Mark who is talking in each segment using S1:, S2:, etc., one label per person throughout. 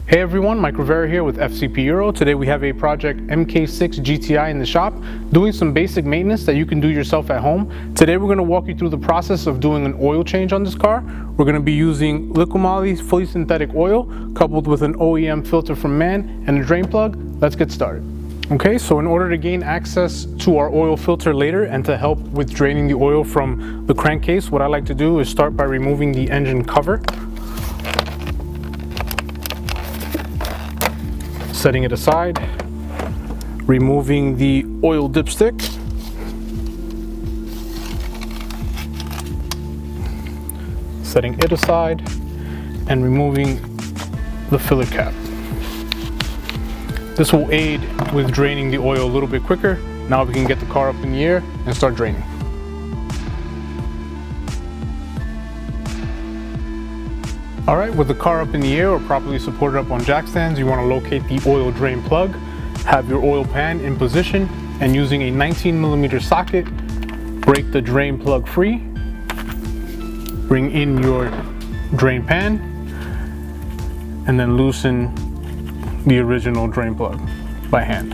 S1: Hey everyone, Mike Rivera here with FCP Euro. Today we have a project MK6 GTI in the shop, doing some basic maintenance that you can do yourself at home. Today we're going to walk you through the process of doing an oil change on this car. We're going to be using liqui-moly fully synthetic oil coupled with an OEM filter from MAN and a drain plug. Let's get started. Okay, so in order to gain access to our oil filter later and to help with draining the oil from the crankcase, what I like to do is start by removing the engine cover, setting it aside, removing the oil dipstick, setting it aside, and removing the filler cap. This will aid with draining the oil a little bit quicker. Now we can get the car up in the air and start draining. All right, with the car up in the air or properly supported up on jack stands, you want to locate the oil drain plug, have your oil pan in position, and using a 19mm socket, break the drain plug free, bring in your drain pan, and then loosen the original drain plug by hand.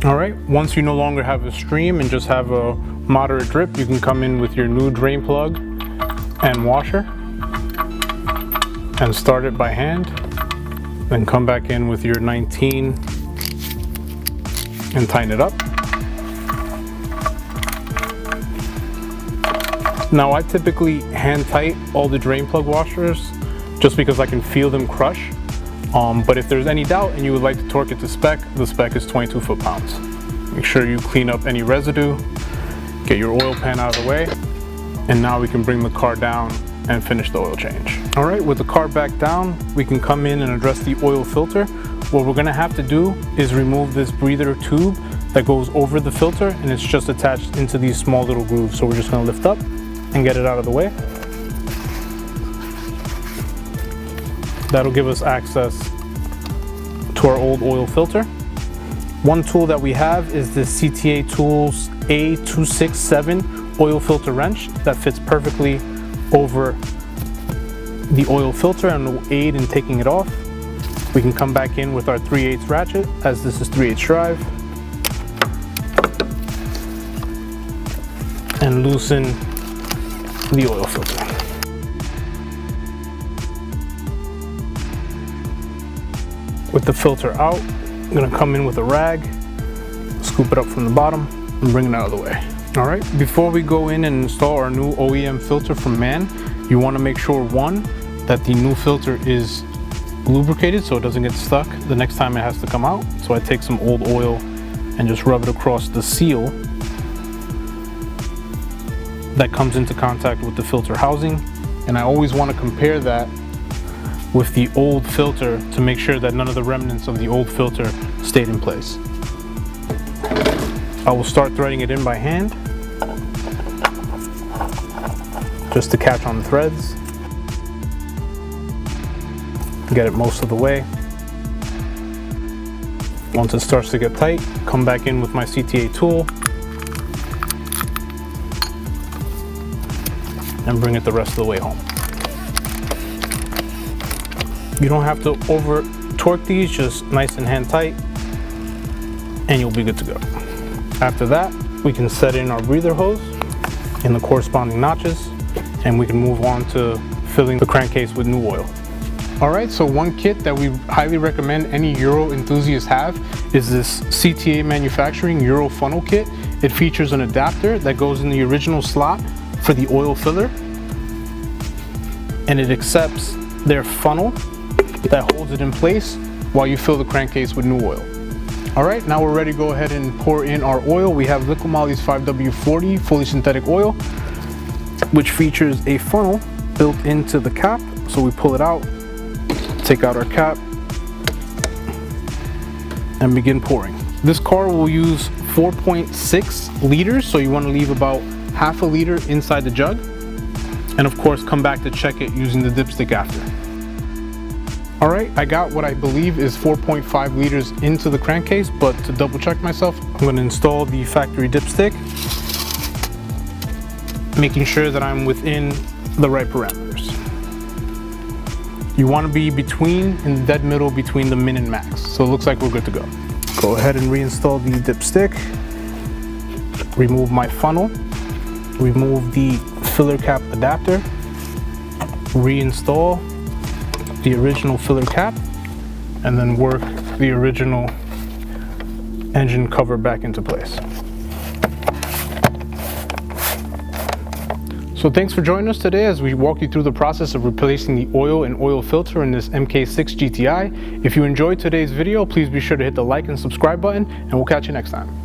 S1: All right, once you no longer have a stream and just have a moderate drip, you can come in with your new drain plug and washer and start it by hand, then come back in with your 19 and tighten it up. Now I typically hand tight all the drain plug washers just because I can feel them crush. But if there's any doubt and you would like to torque it to spec, the spec is 22 foot-pounds. Make sure you clean up any residue, get your oil pan out of the way, and now we can bring the car down and finish the oil change. All right, with the car back down, we can come in and address the oil filter. What we're gonna have to do is remove this breather tube that goes over the filter, and it's just attached into these small little grooves. So we're just gonna lift up and get it out of the way. That'll give us access to our old oil filter. One tool that we have is this CTA Tools A267 oil filter wrench that fits perfectly over the oil filter and will aid in taking it off. We can come back in with our 3/8 ratchet, as this is 3/8 drive, and loosen the oil filter. With the filter out, I'm gonna come in with a rag, scoop it up from the bottom, and bring it out of the way. All right, before we go in and install our new OEM filter from MAN, you wanna make sure, one, that the new filter is lubricated so it doesn't get stuck the next time it has to come out. So I take some old oil and just rub it across the seal that comes into contact with the filter housing. And I always wanna compare that with the old filter to make sure that none of the remnants of the old filter stayed in place. I will start threading it in by hand, just to catch on the threads. Get it most of the way. Once it starts to get tight, come back in with my CTA tool and bring it the rest of the way home. You don't have to over torque these, just nice and hand tight, and you'll be good to go. After that, we can set in our breather hose in the corresponding notches, and we can move on to filling the crankcase with new oil. All right, so one kit that we highly recommend any Euro enthusiast have is this CTA Manufacturing Euro funnel kit. It features an adapter that goes in the original slot for the oil filler, and it accepts their funnel that holds it in place while you fill the crankcase with new oil. All right, now we're ready to go ahead and pour in our oil. We have liqui-moly's 5W40 fully synthetic oil, which features a funnel built into the cap. So we pull it out, take out our cap, and begin pouring. This car will use 4.6 liters, so you want to leave about half a liter inside the jug. And of course, come back to check it using the dipstick after. All right, I got what I believe is 4.5 liters into the crankcase, but to double check myself, I'm going to install the factory dipstick making sure that I'm within the right parameters. You want to be in the dead middle between the min and max. So it looks like we're good to go. Go ahead and reinstall the dipstick. Remove my funnel. Remove the filler cap adapter. Reinstall the original filler cap. And then work the original engine cover back into place. So thanks for joining us today as we walk you through the process of replacing the oil and oil filter in this MK6 GTI. If you enjoyed today's video, please be sure to hit the like and subscribe button, and we'll catch you next time.